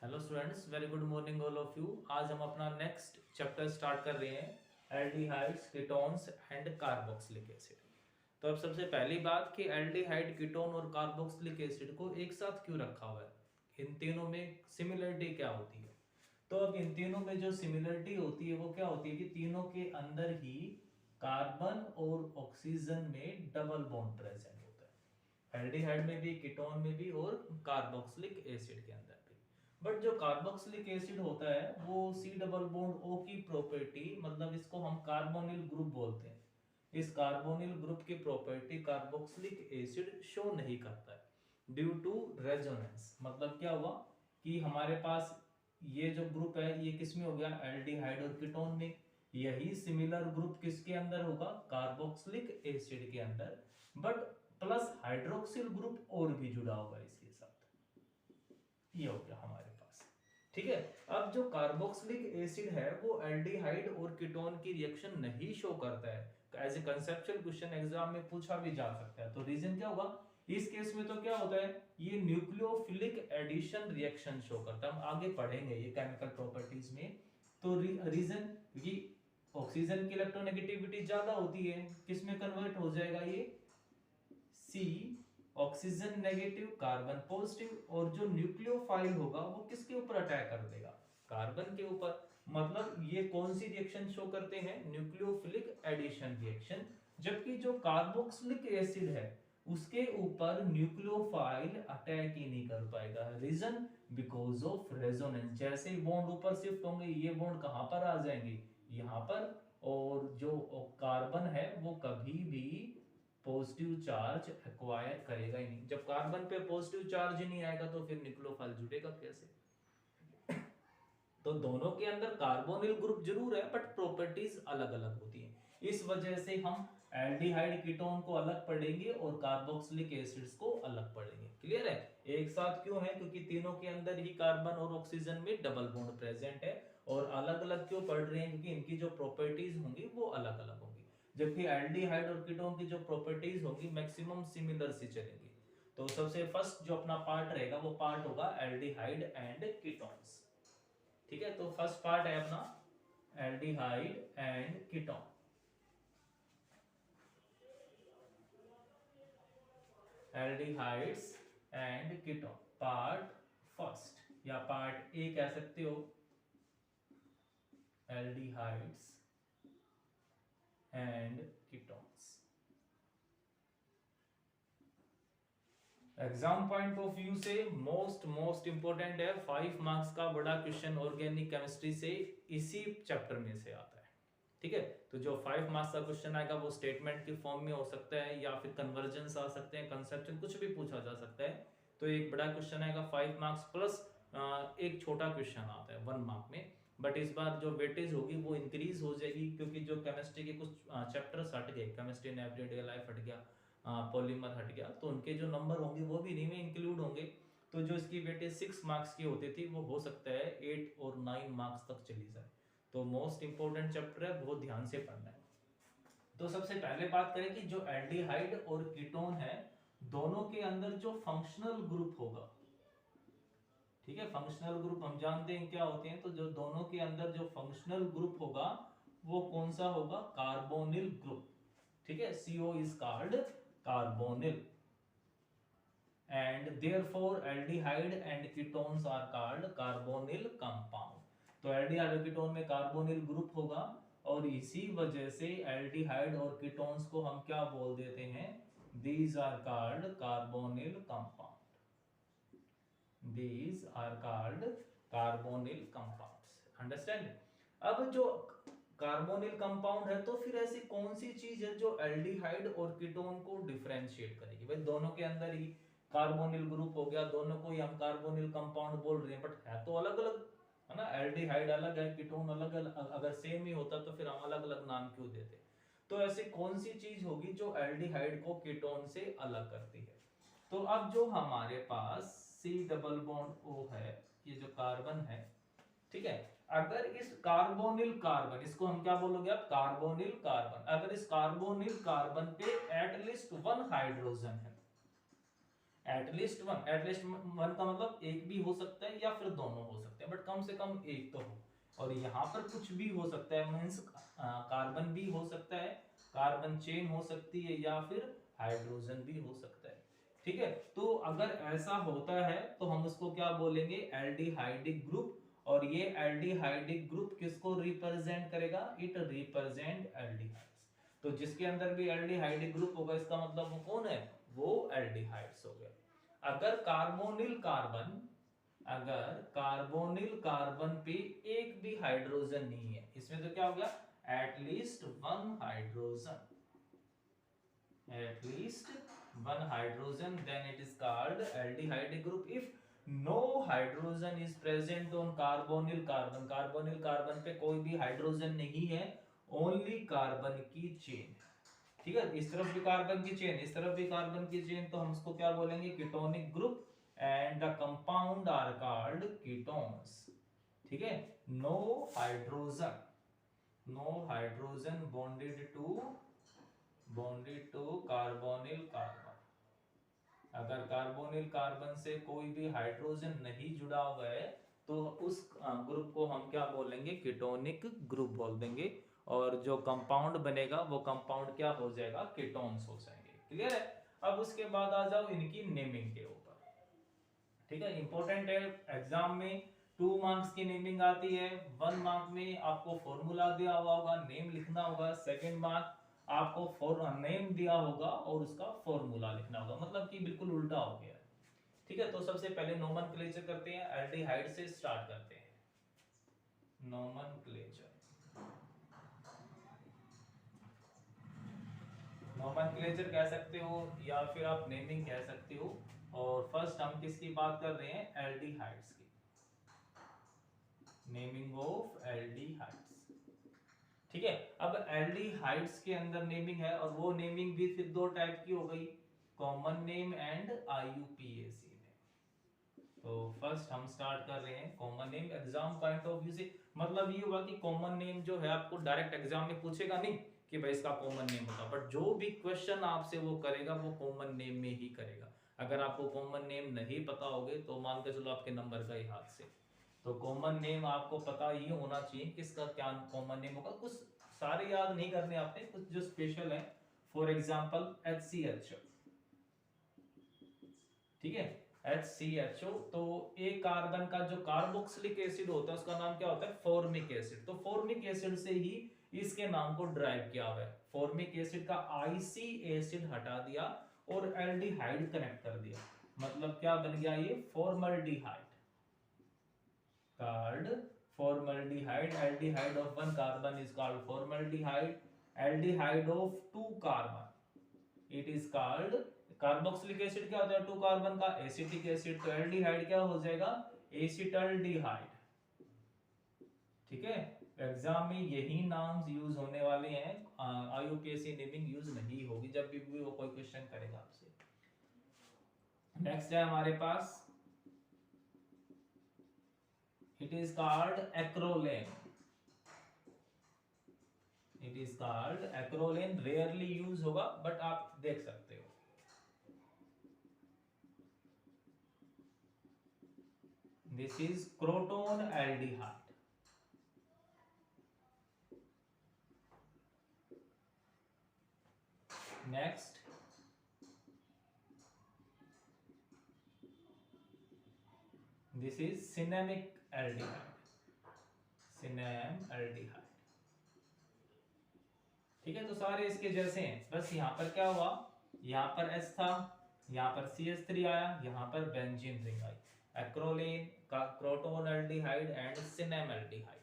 Hello students, very good morning all of you. आज हम अपना नेक्स्ट चैप्टर स्टार्ट कर रहे हैं aldehydes, ketones and carboxylic acid. तो अब सबसे पहली बात कि एल्डिहाइड, कीटोन और कार्बोक्सिलिक एसिड को एक साथ क्यों रखा हुआ है, इन तीनों में सिमिलरिटी क्या होती है। तो अब इन तीनों में जो सिमिलरिटी होती है वो क्या होती है कि तीनों के अंदर ही कार्बन और ऑक्सीजन में डबल बॉन्ड प्रेजेंट होता है, एल्डिहाइड में भी, कीटोन में भी और कार्बोक्सिलिक एसिड के अंदर भी। बट जो कार्बोक्सिलिक एसिड होता है वो सी डबल बॉन्ड ओ की प्रॉपर्टी, मतलब इसको हम कार्बोनिल ग्रुप बोलते हैं, इस कार्बोनिल ग्रुप की प्रॉपर्टी कार्बोक्सिलिक एसिड शो नहीं करता है ड्यू टू रेजोनेंस। मतलब क्या हुआ कि हमारे पास ये जो ग्रुप है ये किस में हो गया, एल्डिहाइड और कीटोन में। यही सिमिलर ग्रुप किसके अंदर होगा, कार्बोक्सिलिक एसिड के अंदर। बट प्लस हाइड्रोक्सिल ग्रुप और भी जुड़ा होगा इसके साथ। ये हो गया हमारे पास। ठीक है, अब जो कार्बोक्सिलिक एसिड है वो एल्डिहाइड और कीटोन की रिएक्शन नहीं शो करता है। As a conceptual question exam में पूछा भी जा सकता है। तो रीजन क्या होगा, इस केस में तो क्या होता है, ये न्यूक्लियोफिलिक एडिशन रिएक्शन शो करता है। हम आगे पढ़ेंगे ये केमिकल प्रॉपर्टीज में। तो रीजन कि ऑक्सीजन की इलेक्ट्रोनेगेटिविटी ज्यादा होती है, किस में कन्वर्ट हो जाएगा ये, सी ऑक्सीजन नेगेटिव, कार्बन पॉजिटिव, और जो न्यूक्लियोफाइल होगा वो किसके ऊपर अटैक कर देगा, कार्बन के ऊपर। मतलब ये कौन सी रिएक्शन शो करते हैं, न्यूक्लियोफिलिक एडिशन रिएक्शन। जबकि जो कार्बोक्सिलिक एसिड है उसके ऊपर न्यूक्लियोफाइल अटैक ही नहीं कर पाएगा। Reason because of resonance. जैसे ही बॉन्ड ऊपर शिफ्ट होंगे ये बॉन्ड कहां पर आ जाएंगे, यहां पर। और जो कार्बन है वो कभी भी पॉजिटिव चार्ज एक्वायर करेगा ही नहीं। जब कार्बन पे पॉजिटिव चार्ज ही नहीं आएगा तो फिर न्यूक्लियोफाइल जुड़ेगा कैसे। तो दोनों के अंदर कार्बोनिल ग्रुप जरूर है बट प्रॉपर्टीज अलग अलग होती हैं। इस वजह से हम एल्डिहाइड कीटोन को अलग पढ़ेंगे और कार्बोक्सिलिक एसिड्स को अलग पढ़ेंगे। क्लियर है, एक साथ क्यों है, क्योंकि तीनों के अंदर ही कार्बन और ऑक्सीजन में डबल बॉन्ड प्रेजेंट है। और अलग अलग क्यों पढ़ रहे हैं, क्योंकि इनकी जो प्रॉपर्टीज होंगी वो अलग अलग होंगी। जबकि एल्डिहाइड और कीटोन की जो प्रॉपर्टीज होंगी मैक्सिमम सिमिलर सी चलेंगी। तो सबसे फर्स्ट जो अपना पार्ट रहेगा वो पार्ट होगा एल्डिहाइड एंड कीटोन्स। ठीक है, तो फर्स्ट पार्ट है अपना aldehyde and ketone. Aldehydes and ketone part first, या पार्ट ए कह सकते हो, aldehydes and ketones. Exam point of view से मोस्ट इंपोर्टेंट है, 5 मार्क्स का बड़ा क्वेश्चन ऑर्गेनिक केमिस्ट्री से इसी चैप्टर में से आता है। ठीक है, तो जो 5 मार्क्स का क्वेश्चन आएगा वो स्टेटमेंट के फॉर्म में हो सकता है या फिर कन्वर्जन आ सकते हैं, कंसेप्शन कुछ भी पूछा जा सकता है। तो एक बड़ा क्वेश्चन आएगा 5 मार्क्स प्लस एक छोटा क्वेश्चन आता है 1 मार्क में। बट इस बार जो वेटेज होगी वो इंक्रीज हो जाएगी, क्योंकि जो केमिस्ट्री के कुछ चैप्टर्स हट गए, केमिस्ट्री इन एवरीडे लाइफ हट गया, पॉलीमर हट गया, तो उनके जो नंबर होंगे वो भी इन्हीं में इंक्लूड होंगे। तो जो इसकी वेटेज 6 मार्क्स की होती थी वो हो सकता है 8 और 9 मार्क्स तक चली जाए। तो मोस्ट इंपोर्टेंट चैप्टर है, बहुत ध्यान से पढ़ना है। तो सबसे पहले बात करें कि जो एल्डिहाइड और कीटोन है दोनों के अंदर जो फंक्शनल ग्रुप होगा, ठीक है, फंक्शनल ग्रुप हम जानते हैं क्या होते हैं। तो जो दोनों के अंदर जो फंक्शनल ग्रुप होगा वो कौन सा होगा, कार्बोनिल ग्रुप। ठीक है, CO is called carbonyl, and therefore aldehyde and ketones are called carbonyl compound। तो एल्डिहाइड और कीटोन में कार्बोनिल ग्रुप होगा, और इसी वजह से एल्डिहाइड और कीटोन्स को हम क्या बोल देते हैं, these are called carbonyl compound, these are called carbonyl compounds। Understand. अब जो कार्बोनिल कंपाउंड है तो फिर ऐसी कौन सी चीज है जो एल्डिहाइड और कीटोन को डिफरेंशिएट करेगी। भाई दोनों के अंदर ही कार्बोनिल ग्रुप हो गया, दोनों को ही हम कार्बोनिल कंपाउंड बोल रहे हैं, बट है तो अलग अलग, है ना। एल्डिहाइड अलग है, कीटोन अलग अलग, अगर सेम ही होता तो फिर हम अलग अलग नाम क्यों देते। तो ऐसी कौन सी चीज होगी जो एल्डिहाइड को कीटोन से अलग करती है। तो अब जो हमारे पास C डबल बॉन्ड O है, ये जो कार्बन है, ठीक है, अगर इस कार्बोनिल कार्बन, इसको हम क्या बोलोगे आप, कार्बोनिल कार्बन, अगर इस कार्बोनिल कार्बन पे एटलीस्ट 1 हाइड्रोजन है, एटलीस्ट वन का मतलब एक भी हो सकता है या फिर दोनों हो सकते हैं, बट कम से कम एक तो हो। और यहाँ पर कुछ भी हो सकता है, मीन्स कार्बन भी हो सकता है, कार्बन चेन हो सकती है, या फिर हाइड्रोजन भी हो सकता है। ठीक है, तो अगर ऐसा होता है तो हम उसको क्या बोलेंगे, एल्डिहाइडिक ग्रुप। और ये एल्डिहाइडिक ग्रुप किसको रिप्रेजेंट करेगा, इट रिप्रेजेंट एल्डिहाइड्स। तो जिसके अंदर भी एल्डिहाइडिक ग्रुप होगा इसका मतलब वो कौन है, वो एल्डिहाइड्स हो गया। अगर कार्बोनिल कार्बन, अगर कार्बोनिल कार्बन पे एक भी हाइड्रोजन नहीं है, इसमें तो क्या हो गया, at least one hydrogen, one hydrogen, then it is called aldehyde group. If no hydrogen is present on carbonyl carbon, carbonyl carbon पे कोई भी हाइड्रोजन नहीं है, ओनली कार्बन की चेन। ठीक है, इस तरफ भी कार्बन की चेन, इस तरफ भी कार्बन की चेन, तो हम उसको क्या बोलेंगे, ketonic group. And the compound are called ketones. ठीक है, no hydrogen, no hydrogen bonded to carbonyl carbon. अगर कार्बोनिल कार्बन से कोई भी हाइड्रोजन नहीं जुड़ा हुआ है तो उस ग्रुप को हम क्या बोलेंगे, कीटोनिक ग्रुप बोल देंगे। और जो कंपाउंड बनेगा वो कंपाउंड क्या हो जाएगा, कीटोन्स हो जाएंगे। क्लियर है। अब उसके बाद आ जाओ इनकी नेमिंग के ऊपर। ठीक है, इंपॉर्टेंट है, एग्जाम में 2 मार्क्स की नेमिंग आती है। 1 मार्क में आपको फॉर्मूला दिया हुआ होगा, नेम लिखना होगा। सेकंड मार्क आपको नेम दिया होगा और उसका फॉर्मूला लिखना होगा, मतलब कि बिल्कुल उल्टा हो गया। ठीक है, तो सबसे पहले नोमेनक्लेचर करते हैं, एल्डिहाइड से स्टार्ट करते हैं। नोमेनक्लेचर, नोमेनक्लेचर कह सकते हो या फिर आप नेमिंग कह सकते हो। और फर्स्ट हम किसकी बात कर रहे हैं, एल्डिहाइड्स की, नेमिंग ऑफ एल्डिहाइड्स। ठीक है, अब एल्डिहाइड्स के अंदर नेमिंग है, और वो नेमिंग भी फिर दो टाइप की हो गई, common name and IUPAC name. तो फर्स्ट हम स्टार्ट कर रहे हैं common name. Exam point of view से मतलब ये हुआ कि कॉमन नेम जो है आपको डायरेक्ट एग्जाम में पूछेगा नहीं कि भाई इसका कॉमन नेम होगा, बट जो भी क्वेश्चन आपसे वो करेगा वो कॉमन नेम में ही करेगा। अगर आपको कॉमन नेम नहीं पता होगे तो मान के चलो आपके नंबर का ही हाथ से। तो कॉमन नेम आपको पता ही होना चाहिए किसका क्या कॉमन नेम होगा। कुछ सारे याद नहीं करने आपने, कुछ जो स्पेशल है, फॉर एग्जांपल HCHO। ठीक है, HCHO, तो एक कार्बन का जो कार्बोक्सिलिक एसिड होता है उसका नाम क्या होता है, फॉर्मिक एसिड। तो फॉर्मिक एसिड से ही इसके नाम को ड्राइव किया हुआ है। फॉर्मिक एसिड का आईसी एसिड हटा दिया और एल्डिहाइड कनेक्ट कर दिया, मतलब क्या बन गया ये, formaldehyde. called formaldehyde. Aldehyde of one carbon is called formaldehyde. Aldehyde of two carbon it is called, carboxylic acid क्या होता है, 2 कार्बन का एसिटिक एसिड, तो एल्डिहाइड क्या हो जाएगा, एसिटल्डिहाइड। ठीक है, एग्जाम में यही नाम्स यूज होने वाले हैं, आईयूपीएसी नेमिंग यूज नहीं होगी जब भी वो कोई क्वेश्चन करेगा आपसे। नेक्स्ट है हमारे पास, it is called acrolein. It is called acrolein, rarely use होगा बट आप देख सकते हो। This is croton aldehyde. Next, this is cinnamic aldehyde, cinnamaldehyde। ठीक है, तो सारे इसके जैसे हैं, बस यहाँ पर क्या हुआ, यहाँ पर S था, यहाँ पर CH3 आया, यहाँ पर बेंजीन रिंग आई। एक्रोलेन का क्रोटोन एल्डिहाइड एंड सिनेमल्डिहाइड।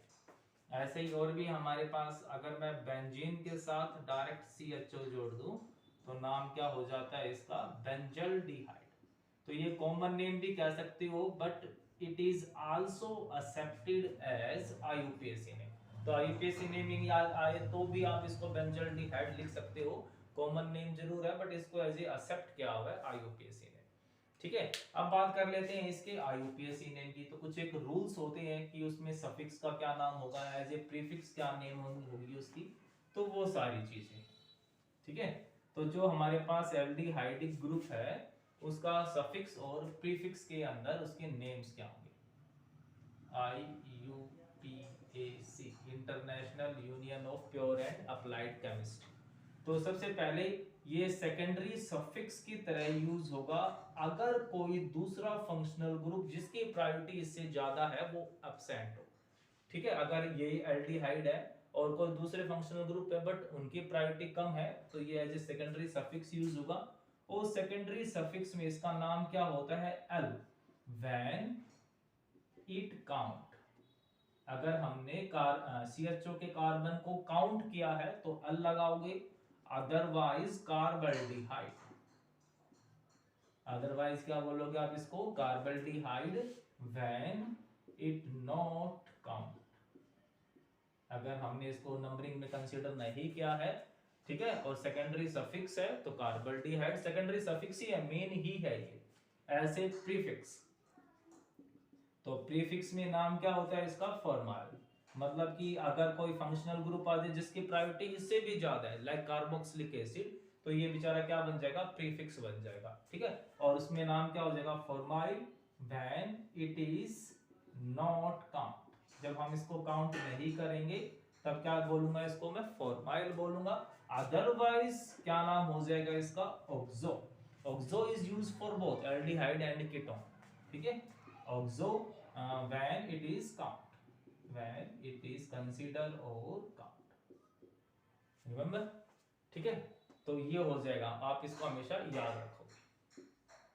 ऐसे ही और भी हमारे पास, अगर मैं बेंजीन के साथ डायरेक्ट CHO जोड़ दूं तो नाम क्या हो जाता है इसका, बेंजल्डिहाइड। तो ये कॉमन नेम भी कह सकते हो, but it is also accepted as IUPAC name. तो आईयूपीएसी नेमिंग याद आए तो भी आप इसको बेंजल्डिहाइड लिख सकते हो, कॉमन नेम जरूर है बट इसको एज ए एक्सेप्ट किया हुआ है आईयूपीएसी नेम। ठीक है, अब बात कर लेते हैं इसके आईयूपीएसी नेम की। तो कुछ एक रूल्स होते हैं कि उसमें सफिक्स का क्या नाम होगा, एज ए प्रीफिक्स क्या नेम होगी उसकी, तो वो सारी चीजें। ठीक है, तो जो हमारे पास एल्डिहाइडिक ग्रुप है उसका सफिक्स और प्रीफिक्स के अंदर उसके नेम्स क्या होंगे। IUPAC, international union of pure and applied chemistry. तो सबसे पहले ये सेकेंडरी सफिक्स की तरह यूज होगा अगर कोई दूसरा फंक्शनल ग्रुप जिसकी प्रायोरिटी इससे ज्यादा है वो एब्सेंट हो। ठीक है, अगर ये एल्डिहाइड है और कोई दूसरे फंक्शनल ग्रुप है बट उनकी प्रायोरिटी कम है तो ये as a secondary suffix use होगा। और सेकेंडरी सफिक्स में इसका नाम क्या होता है, एल, व्हेन इट काउंट। अगर हमने CHO के कार्बन को काउंट किया है तो एल लगाओगे, अदरवाइज कार्बल्डिहाइड। अदरवाइज क्या बोलोगे आप इसको, कार्बल्डिहाइड व्हेन इट नॉट काउंट। अगर हमने इसको नंबरिंग में कंसीडर नहीं किया है, ठीक है, और सेकेंडरी सफिक्स है तो कार्बल्डिहाइड सेकेंडरी सफिक्स ही है, मेन ही है ये, ऐसे प्रीफिक्स। तो प्रीफिक्स में नाम क्या होता है इसका, फॉर्माल। मतलब कि अगर कोई फंक्शनल ग्रुप आ जाए जिसकी प्रायोरिटी इससे भी ज्यादा है, लाइक कार्बोक्सिलिक एसिड, तो ये बेचारा क्या बन जाएगा, प्रीफिक्स बन जाएगा। ठीक है, और उसमें नाम क्या हो जाएगा, formyl when it is not count. जब हम इसको काउंट नहीं करेंगे तब क्या बोलूंगा इसको मैं, फॉर्माइल बोलूंगा। अदरवाइज क्या नाम हो जाएगा इसका, oxo. Oxo is used for both aldehyde and ketone. ठीक है, oxo when it is count, when it is consider or count, remember। ठीक है, तो ये हो जाएगा, आप इसको हमेशा याद रखोगे।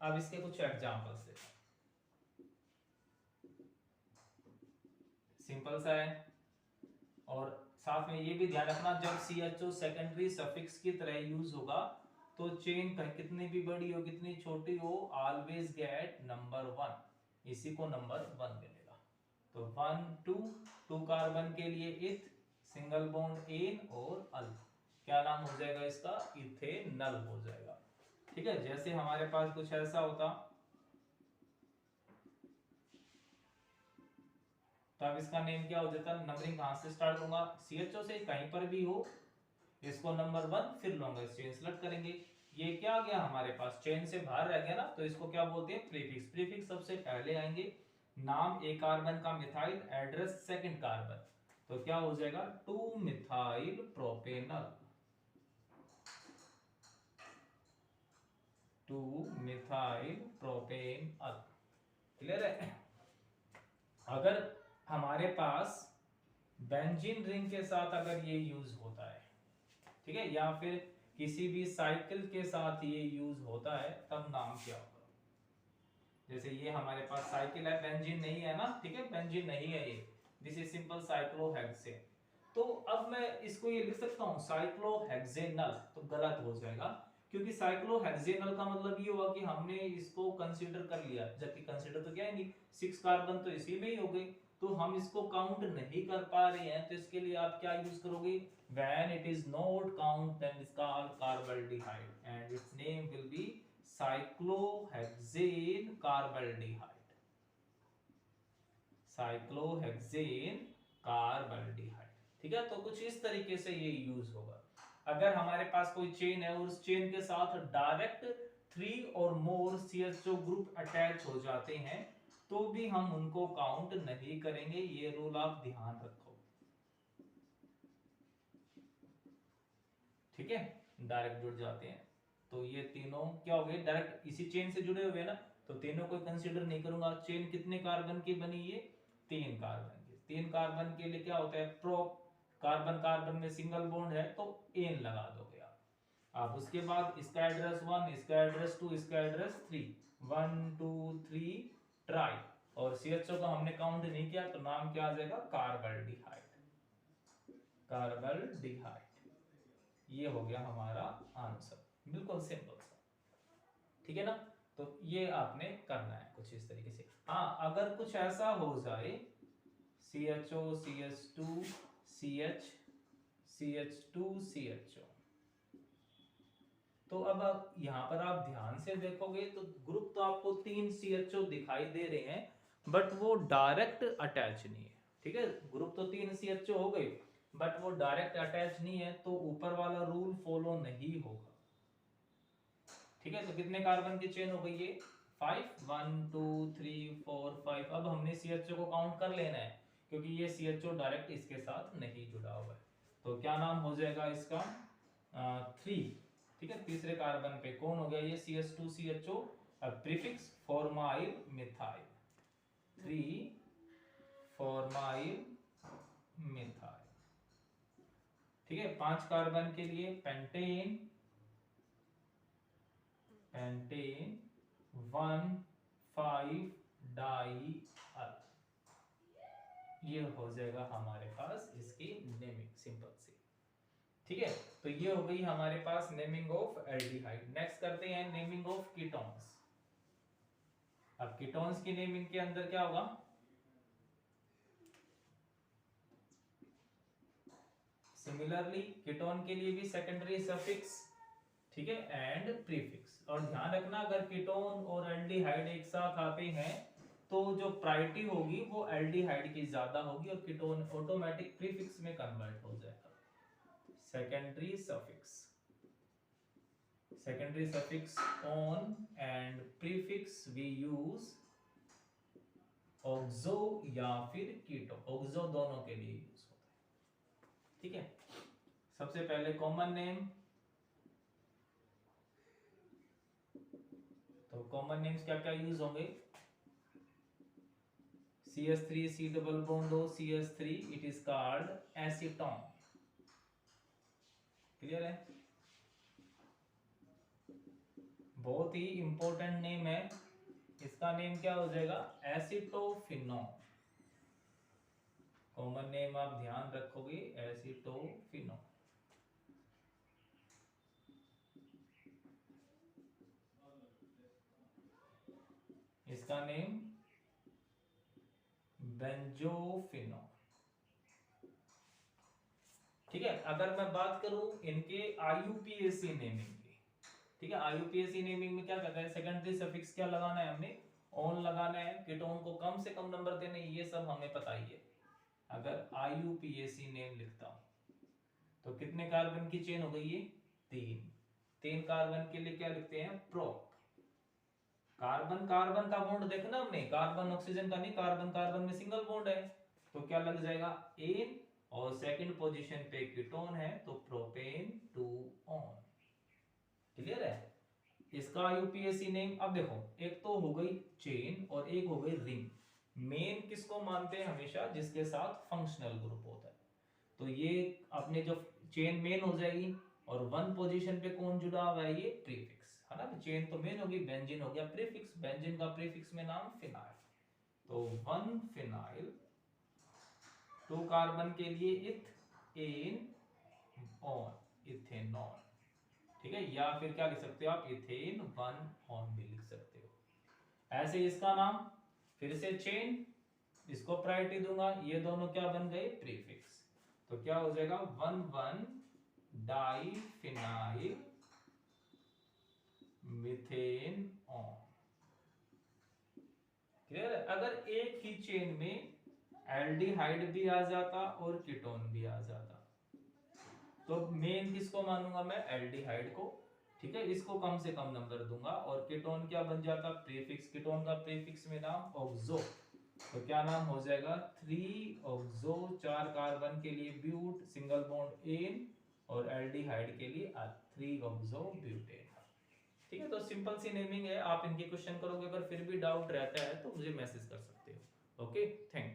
अब इसके कुछ एग्जांपल्स देखो, सिंपल सा है। और साथ में ये भी ध्यान रखना जब CHO सेकेंडरी सफिक्स की तरह यूज होगा तो चेन कितनी भी बड़ी हो कितनी छोटी हो, ऑलवेज गेट नंबर 1, इसी को नंबर 1 मिलेगा। तो 1 2 कार्बन के लिए इथ, सिंगल बॉन्ड एन और अल, क्या नाम हो जाएगा इसका, इथेनल हो जाएगा। ठीक है, जैसे हमारे पास कुछ ऐसा होता तो अब इसका नेम क्या हो जाता, नंबरिंग कहां से स्टार्ट होगा, CHO से, कहीं पर भी हो, इसको नंबर 1 फिर लॉन्गेस्ट चेन सेलेक्ट करेंगे। ये क्या गया हमारे पास, चेन से बाहर रह गया ना, तो इसको क्या बोलते हैं, प्रीफिक्स। प्रीफिक्स सबसे पहले आएंगे, नाम ए कार्बन का मिथाइल, एड्रेस सेकंड कार्बन, तो क्या हो जाएगा 2 methyl propanal, 2 methyl propanal. Clear है। अगर हमारे पास बेंजीन रिंग के साथ अगर ये यूज होता है, ठीक है, या फिर किसी भी साइकिल के साथ ये यूज होता है तब नाम क्या होगा। जैसे ये हमारे पास साइकिल है, बेंजीन नहीं है ना, ठीक है, बेंजीन नहीं है ये, दिस इज सिंपल साइक्लोहेक्सेन। तो अब मैं इसको ये लिख सकता हूँ साइक्लोहेक्सेनल, तो गलत हो जाएगा, क्योंकि साइक्लोहेक्सेनल का मतलब ये हुआ कि हमने इसको कंसीडर कर लिया, जबकि कंसीडर तो क्या है नहीं, 6 कार्बन तो इसी में ही हो गई, तो हम इसको काउंट नहीं कर पा रहे हैं, तो इसके लिए आप क्या यूज करोगे, when it is not count then it's called carbaldehyde and its name will be cyclohexane carbaldehyde, cyclohexane carbaldehyde। ठीक है, तो कुछ इस तरीके से ये यूज होगा। अगर हमारे पास कोई चेन है और उस चेन के साथ डायरेक्ट 3 और मोर CHO ग्रुप अटैच हो जाते हैं तो भी हम उनको काउंट नहीं करेंगे, ये रूल आप ध्यान रखो। ठीक है, डायरेक्ट जुड़ जाते हैं तो ये तीनों क्या हो गए, डायरेक्ट इसी चेन से जुड़े हुए ना, तो तीनों को कंसीडर नहीं करूंगा। चेन कितने कार्बन की बनी, ये 3 कार्बन की, 3 कार्बन के लिए क्या होता है, प्रोप, कार्बन कार्बन में सिंगल बॉन्ड है तो एन लगा दोगे आप। अब उसके बाद इसका एड्रेस 1, इसका एड्रेस 2, इसका एड्रेस 3, 1 2 3 ट्राई, और CHO का हमने काउंट नहीं किया तो नाम क्या आ जाएगा, कार्बल्डिहाइड, कार्बल्डिहाइड। ये हो गया हमारा आंसर, बिल्कुल सिंपल सा। ठीक है ना, तो ये आपने करना है कुछ इस तरीके से। हाँ, अगर कुछ ऐसा हो जाए CHO CH2 CH CH2 CHO, तो अब आप यहाँ पर आप ध्यान से देखोगे तो ग्रुप तो आपको 3 CHO दिखाई दे रहे हैं बट वो डायरेक्ट अटैच नहीं है। ठीक है, ग्रुप तो 3 CHO हो गए बट वो डायरेक्ट अटैच नहीं है, तो ऊपर वाला रूल फॉलो नहीं होगा। ठीक है, तो कितने कार्बन की चेन हो गई ये 5, 1 2 3 4 5। अब हमने CHO को काउंट कर लेना है क्योंकि ये CHO डायरेक्ट इसके साथ नहीं जुड़ा हुआ है। तो क्या नाम हो जाएगा इसका 3। ठीक है, तीसरे कार्बन पे कौन हो गया ये CH2CHO, prefix formyl methyl, 3 formyl methyl. ठीक है, 5 कार्बन के लिए पेंटेन, पेंटेन 1 5 डाई अल। ये हो जाएगा हमारे पास इसकी नेमिंग सिंपल सी। ठीक है, तो ये हो गई हमारे पास नेमिंग ऑफ एल्डिहाइड। नेक्स्ट करते हैं नेमिंग ऑफ कीटोन्स। अब कीटोन्स की नेमिंग के अंदर क्या होगा, सिमिलरली कीटोन के लिए भी सेकेंडरी सफिक्स, ठीक है, एंड प्रीफिक्स। और ध्यान रखना अगर कीटोन और एल्डिहाइड एक साथ आते हैं तो जो प्रायोरिटी होगी वो एल्डिहाइड की ज्यादा होगी और कीटोन ऑटोमेटिक प्रीफिक्स में कन्वर्ट हो जाएगा। Secondary suffix, secondary suffix on and prefix we use oxo या फिर कीटो, ऑक्सो दोनों के लिए यूज होता है। ठीक है, सबसे पहले कॉमन नेम, तो कॉमन नेम्स क्या क्या यूज होंगे, CH3 C double bond O CH3, it is called acetone। Clear है, बहुत ही इंपॉर्टेंट नेम है, इसका नेम क्या हो जाएगा एसिटोफिनोन। कॉमन नेम आप ध्यान रखोगे एसिटोफिनोन। इसका नेम बेंजोफिनोन। ठीक है, अगर मैं बात करूं इनके IUPAC नेमिंग की, ठीक है, IUPAC नेमिंग में क्या कहता है, सेकेंडरी सफिक्स क्या लगाना है हमने, ऑन लगाना है, कीटोन को कम से कम नंबर देने, ये सब हमें पता ही है। अगर IUPAC नेम लिखता हूं तो कितने कार्बन की चेन हो गई ये 3 कार्बन के लिए क्या लिखते हैं प्रोप। कार्बन कार्बन का बॉन्ड देखना हमने, कार्बन ऑक्सीजन का नहीं, कार्बन कार्बन में सिंगल बॉन्ड है, तो क्या लग जाएगा एन, और सेकंड पोजीशन पे कीटोन है तो प्रोपेन 2 ऑन। क्लियर है, इसका IUPAC नेम। अब देखो एक तो हो गई चेन और एक हो गई रिंग। मेन किसको मानते हैं हमेशा, जिसके साथ फंक्शनल ग्रुप होता है, तो ये अपने जो चेन मेन हो जाएगी और 1 पोजीशन पे कौन जुड़ा हुआ है ये प्रीफिक्स, है ना, चेन तो मेन होगी, बेंजीन हो गया प्रीफिक्स, बेंजीन का प्रीफिक्स में नाम फिनाइल, तो 1 फिनाइल, 2 कार्बन के लिए इथ एन ऑन, इथेनॉल। ठीक है, या फिर क्या लिख सकते हो आप इथेन 1 ऑन भी लिख सकते हो। ऐसे इसका नाम, फिर से चेन, इसको प्रायोरिटी दूंगा, ये दोनों क्या बन गए प्रीफिक्स, तो क्या हो जाएगा 1 diphenyl methanone. Clear है, अगर एक ही चेन में एल्डिहाइड भी आ जाता और कीटोन भी आ जाता तो मेन किसको मानूंगा मैं एल्डिहाइड को। ठीक है, इसको कम से कम नंबर दूंगा, और कीटोन क्या बन जाता प्रीफिक्स, कीटोन का प्रीफिक्स में नाम ऑक्सो, तो क्या नाम हो जाएगा 3 ऑक्सो। 4 कार्बन के लिए ब्यूट, सिंगल बॉन्ड एन, और एल्डिहाइड के लिए 3 ऑक्सो ब्यूटेन। ठीक है, तो सिंपल सी नेमिंग है, आप इनके क्वेश्चन करोगे, अगर फिर भी डाउट रहता है तो मुझे मैसेज कर सकते हो। Okay, thank you.